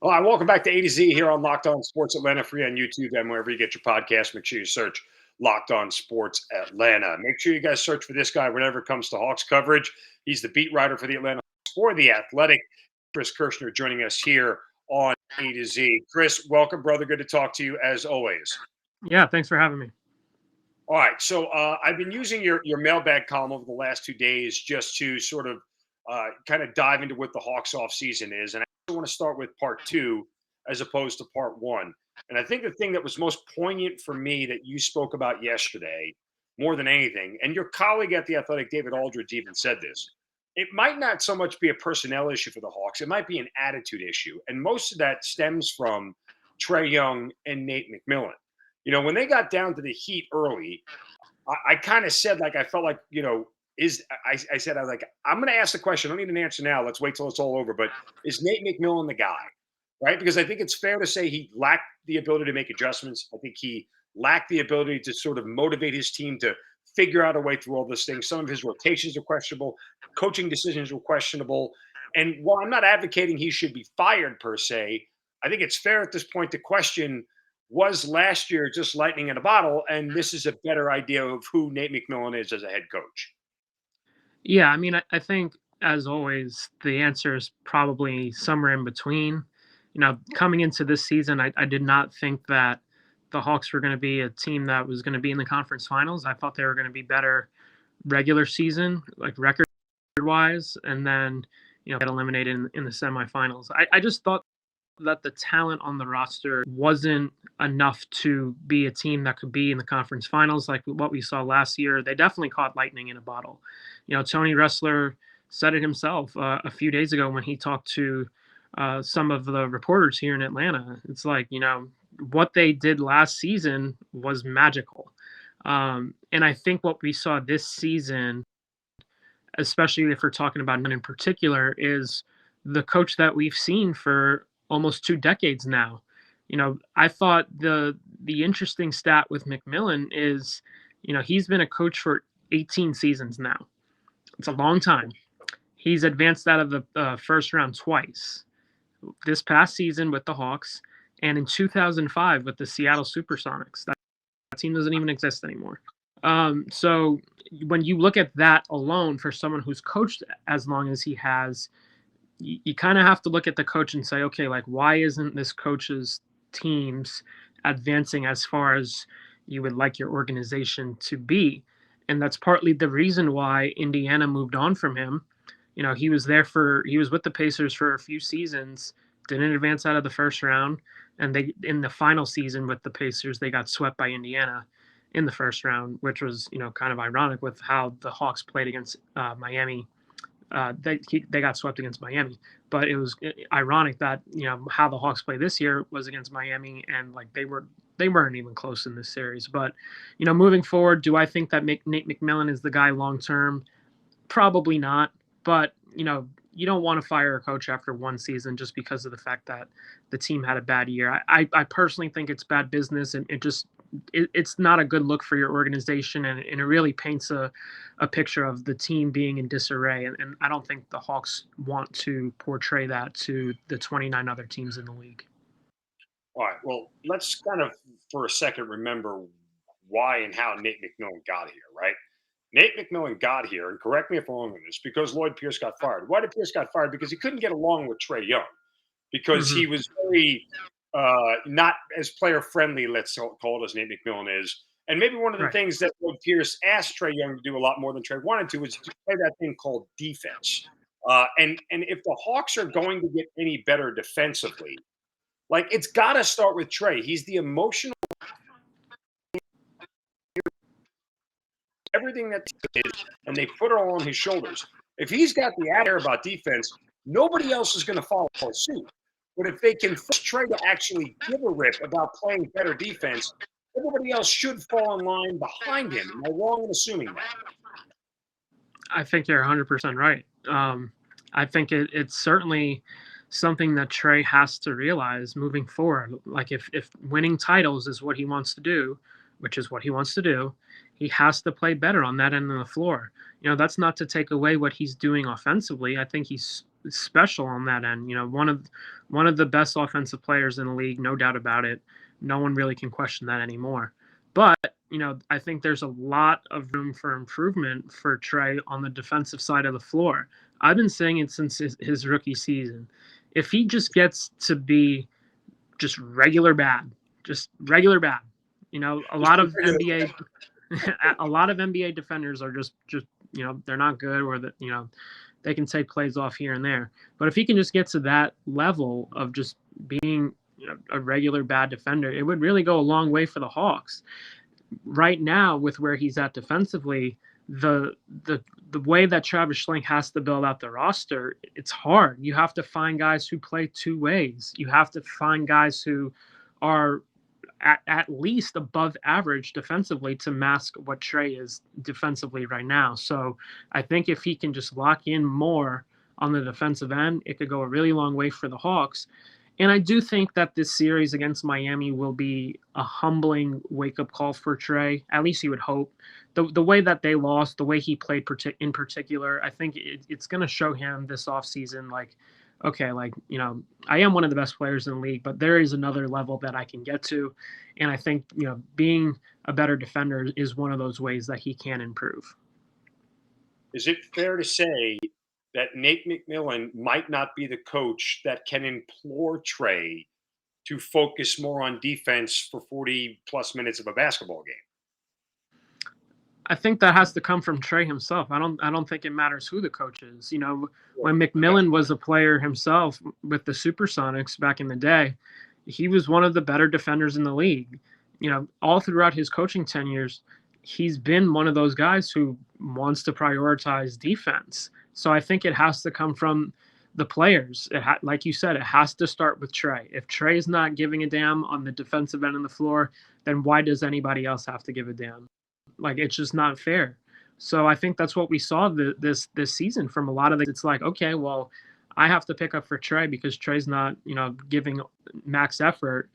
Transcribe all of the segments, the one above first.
All right, welcome back to A to Z here on Locked On Sports Atlanta, free on YouTube and wherever you get your podcast. Make sure you search Locked On Sports Atlanta. Make sure you guys search for this guy whenever it comes to Hawks coverage. He's the beat writer for the Atlanta Hawks for The Athletic. Chris Kirschner joining us here on A to Z. Chris, welcome, brother. Good to talk to you as always. Yeah, thanks for having me. All right, so I've been using your mailbag column over the last 2 days just to sort of kind of dive into what the Hawks offseason is. And I want to start with part two as opposed to part one. And I think the thing that was most poignant for me that you spoke about yesterday, more than anything, and your colleague at The Athletic, David Aldridge, even said this, it might not so much be a personnel issue for the Hawks. It might be an attitude issue. And most of that stems from Trae Young and Nate McMillan. You know, when they got down to the Heat early, I kind of said, like, I felt like, you know, I said, I was like, I'm going to ask the question. I don't need an answer now. Let's wait till it's all over. But is Nate McMillan the guy? Right? Because I think it's fair to say he lacked the ability to make adjustments. I think he lacked the ability to sort of motivate his team to figure out a way through all this thing. Some of his rotations are questionable. Coaching decisions were questionable. And while I'm not advocating he should be fired per se, I think it's fair at this point to question, was last year just lightning in a bottle, and this is a better idea of who Nate McMillan is as a head coach? Yeah, I mean, I think as always, the answer is probably somewhere in between. You know, coming into this season, I did not think that the Hawks were going to be a team that was going to be in the conference finals. I thought they were going to be better regular season, like record wise, and then, get eliminated in the semifinals. I just thought that the talent on the roster wasn't enough to be a team that could be in the conference finals like what we saw last year. They definitely caught lightning in a bottle. You know, Tony Ressler said it himself a few days ago when he talked to some of the reporters here in Atlanta. It's like, what they did last season was magical. And I think what we saw this season, especially if we're talking about none in particular, is the coach that we've seen for almost 2 decades now. I thought the interesting stat with McMillan is, he's been a coach for 18 seasons now. It's a long time. He's advanced out of the first round twice. This past season with the Hawks, and in 2005 with the Seattle Supersonics. That team doesn't even exist anymore. So when you look at that alone for someone who's coached as long as he has, you kind of have to look at the coach and say, okay, like, why isn't this coach's teams advancing as far as you would like your organization to be? And that's partly the reason why Indiana moved on from him. He was with the Pacers for a few seasons, didn't advance out of the first round. And in the final season with the Pacers, they got swept by Indiana in the first round, which was, kind of ironic with how the Hawks played against Miami. They got swept against Miami, but it was ironic that how the Hawks play this year was against Miami, and like they weren't even close in this series. But moving forward, do I think that Nate McMillan is the guy long term? Probably not. But you don't want to fire a coach after one season just because of the fact that the team had a bad year. I personally think it's bad business, and it's not a good look for your organization, and it really paints a picture of the team being in disarray. And I don't think the Hawks want to portray that to the 29 other teams in the league. All right, well, let's kind of for a second remember why and how Nate McMillan got here, right? Nate McMillan got here, and correct me if I'm wrong on this, because Lloyd Pierce got fired. Why did Pierce got fired? Because he couldn't get along with Trae Young, because he was very not as player friendly, let's call it, as Nate McMillan is. And maybe one of the things that Lloyd Pierce asked Trae Young to do a lot more than Trae wanted to was to play that thing called defense. And if the Hawks are going to get any better defensively, like, it's got to start with Trae. He's the emotional. Everything that is, and they put it all on his shoulders. If he's got the air about defense, nobody else is going to follow suit. But if they can try to actually give a rip about playing better defense, everybody else should fall in line behind him. Am I wrong in assuming that? I think you're 100% right. I think it's certainly something that Trae has to realize moving forward. Like, if winning titles is what he wants to do, which is what he wants to do, he has to play better on that end of the floor. That's not to take away what he's doing offensively. I think he's special on that end. One of the best offensive players in the league, no doubt about it. No one really can question that anymore. But I think there's a lot of room for improvement for Trae on the defensive side of the floor. I've been saying it since his rookie season. If he just gets to be just just regular bad, a Just lot of NBA a lot of NBA defenders are just they're not good, or that they can take plays off here and there. But if he can just get to that level of just being a regular bad defender, it would really go a long way for the Hawks. Right now, with where he's at defensively, the the way that Travis Schlenk has to build out the roster, it's hard. You have to find guys who play two ways. You have to find guys who are at least above average defensively to mask what Trae is defensively right now. So I think if he can just lock in more on the defensive end, it could go a really long way for the Hawks. And I do think that this series against Miami will be a humbling wake-up call for Trae. At least you would hope. The way that they lost, the way he played in particular, I think it's going to show him this offseason, like, okay, like, I am one of the best players in the league, but there is another level that I can get to. And I think, being a better defender is one of those ways that he can improve. Is it fair to say that Nate McMillan might not be the coach that can implore Trae to focus more on defense for 40 plus minutes of a basketball game? I think that has to come from Trae himself. I don't think it matters who the coach is. When McMillan was a player himself with the Supersonics back in the day, he was one of the better defenders in the league. All throughout his coaching tenures, he's been one of those guys who wants to prioritize defense. So I think it has to come from the players. Like you said, it has to start with Trae. If Trae is not giving a damn on the defensive end of the floor, then why does anybody else have to give a damn? Like, it's just not fair. So I think that's what we saw this season from a lot of the. It's like, okay, well, I have to pick up for Trae because Trae's not giving max effort.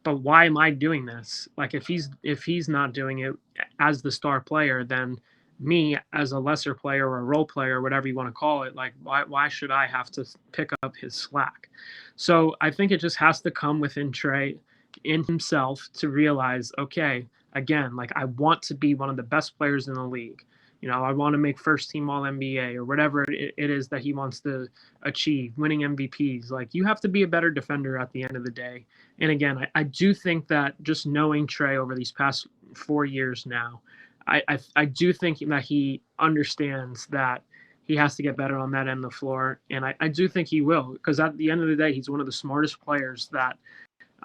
But why am I doing this? Like, if he's not doing it as the star player, then me as a lesser player or a role player, whatever you want to call it, like, why should I have to pick up his slack? So I think it just has to come within Trae in himself to realize, okay, again, like, I want to be one of the best players in the league. I want to make first team all NBA or whatever it is that he wants to achieve, winning MVPs. Like, you have to be a better defender at the end of the day. And again, I do think that just knowing Trae over these past 4 years now, I do think that he understands that he has to get better on that end of the floor. And I do think he will, because at the end of the day, he's one of the smartest players that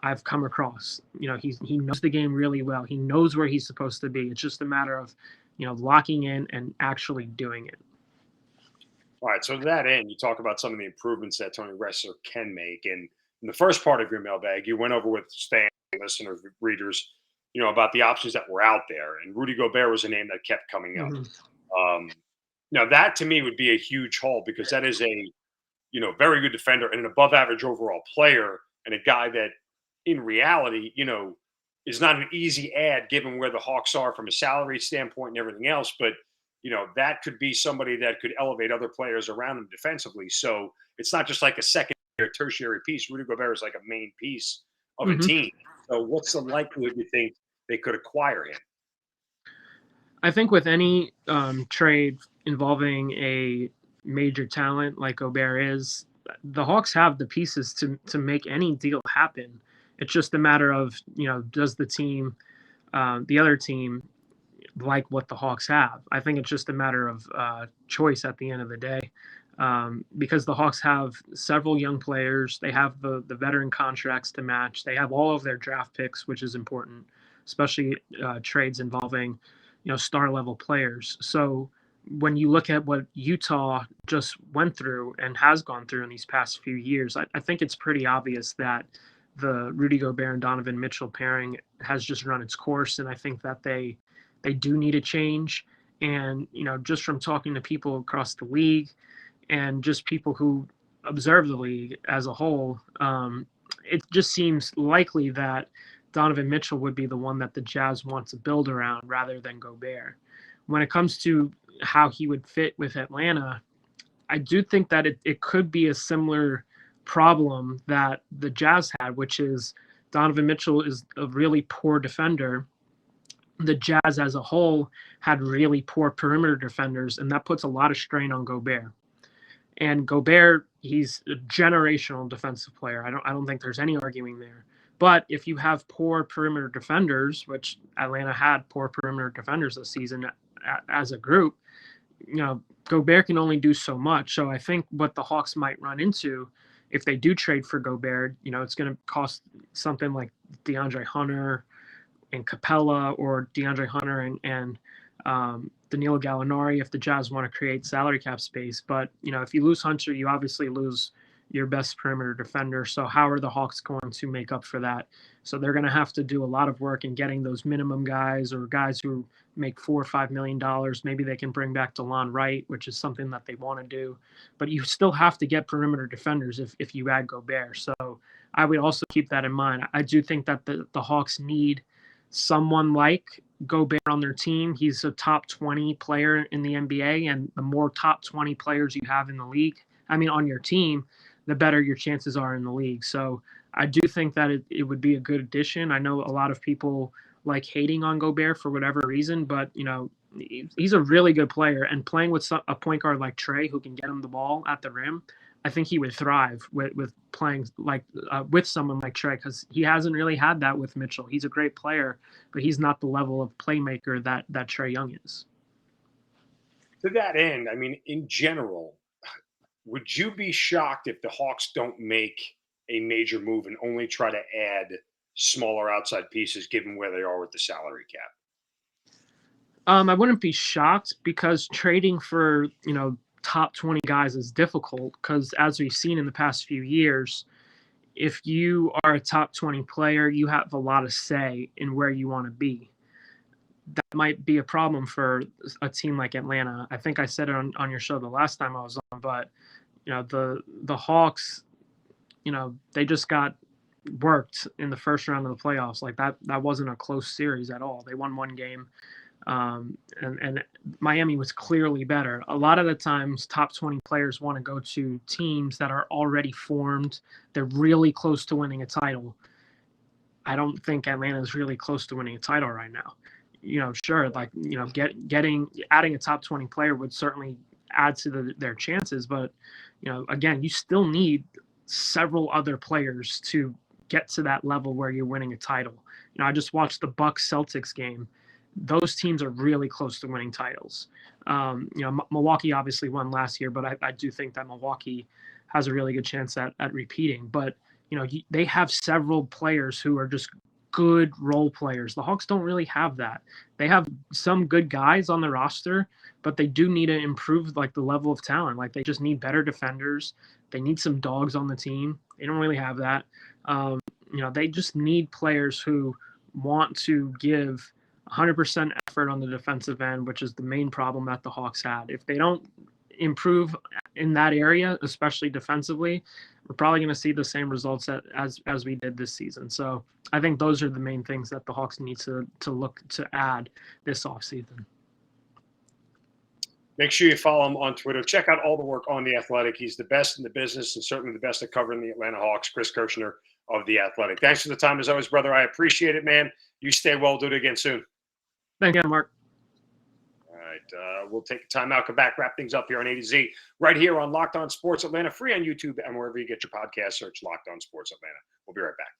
I've come across. He knows the game really well. He knows where he's supposed to be. It's just a matter of, locking in and actually doing it. All right. So to that end, you talk about some of the improvements that Tony Ressler can make. And in the first part of your mailbag, you went over with fans, listeners, readers, about the options that were out there. And Rudy Gobert was a name that kept coming up. Mm-hmm. Now, that to me would be a huge haul because that is a, very good defender and an above average overall player and a guy that in reality, is not an easy ad given where the Hawks are from a salary standpoint and everything else. But, that could be somebody that could elevate other players around him defensively. So it's not just like a secondary or tertiary piece. Rudy Gobert is like a main piece of a Mm-hmm. team. So what's the likelihood you think they could acquire him? I think with any trade involving a major talent like Gobert is, the Hawks have the pieces to make any deal happen. It's just a matter of, does the other team like what the Hawks have? I think it's just a matter of choice at the end of the day. Because the Hawks have several young players. They have the veteran contracts to match. They have all of their draft picks, which is important, especially trades involving, star level players. So when you look at what Utah just went through and has gone through in these past few years, I think it's pretty obvious that the Rudy Gobert and Donovan Mitchell pairing has just run its course. And I think that they do need a change. And, just from talking to people across the league and just people who observe the league as a whole, it just seems likely that Donovan Mitchell would be the one that the Jazz want to build around rather than Gobert. When it comes to how he would fit with Atlanta, I do think that it could be a similar problem that the Jazz had, which is Donovan Mitchell is a really poor defender. The Jazz as a whole had really poor perimeter defenders, and that puts a lot of strain on Gobert. And Gobert, he's a generational defensive player. I don't think there's any arguing there. But if you have poor perimeter defenders, which Atlanta had poor perimeter defenders this season as a group, Gobert can only do so much. So I think what the Hawks might run into if they do trade for Gobert, it's going to cost something like DeAndre Hunter and Capella, or DeAndre Hunter and Danilo Gallinari if the Jazz want to create salary cap space. But, if you lose Hunter, you obviously lose your best perimeter defender. So how are the Hawks going to make up for that? So they're going to have to do a lot of work in getting those minimum guys, or guys who make $4 or $5 million. Maybe they can bring back DeLon Wright, which is something that they want to do. But you still have to get perimeter defenders if you add Gobert. So I would also keep that in mind. I do think that the Hawks need someone like Gobert on their team. He's a top 20 player in the NBA, and the more top 20 players you have in the league, on your team, the better your chances are in the league. So I do think that it would be a good addition. I know a lot of people like hating on Gobert for whatever reason, but he's a really good player, and playing with a point guard like Trae who can get him the ball at the rim, I think he would thrive with playing with someone like Trae, because he hasn't really had that with Mitchell. He's a great player, but he's not the level of playmaker that Trae Young is. To that end, in general, would you be shocked if the Hawks don't make a major move and only try to add smaller outside pieces, given where they are with the salary cap? I wouldn't be shocked, because trading for top 20 guys is difficult, because as we've seen in the past few years, if you are a top 20 player, you have a lot of say in where you want to be. That might be a problem for a team like Atlanta. I think I said it on your show the last time I was on, but the Hawks, they just got worked in the first round of the playoffs. Like that wasn't a close series at all. They won one game. And Miami was clearly better. A lot of the times, top 20 players want to go to teams that are already formed. They're really close to winning a title. I don't think Atlanta is really close to winning a title right now. Sure, adding a top 20 player would certainly add to their chances, but again, you still need several other players to get to that level where you're winning a title. I just watched the Bucks Celtics game. Those teams are really close to winning titles. Milwaukee obviously won last year, but I do think that Milwaukee has a really good chance at repeating. But, they have several players who are just good role players. The Hawks don't really have that. They have some good guys on the roster, but they do need to improve the level of talent. They just need better defenders. They need some dogs on the team. They don't really have that. They just need players who want to give 100% effort on the defensive end, which is the main problem that the Hawks had. If they don't improve in that area, especially defensively, we're probably going to see the same results as we did this season. So I think those are the main things that the Hawks need to look to add this offseason. Make sure you follow him on Twitter. Check out all the work on The Athletic. He's the best in the business, and certainly the best at covering the Atlanta Hawks, Chris Kirschner of The Athletic. Thanks for the time as always, brother. I appreciate it, man. You stay well. Do it again soon. Thank you, Mark. All right. We'll take a timeout, come back, wrap things up here on A to Z, right here on Locked On Sports Atlanta, free on YouTube and wherever you get your podcast. Search Locked On Sports Atlanta. We'll be right back.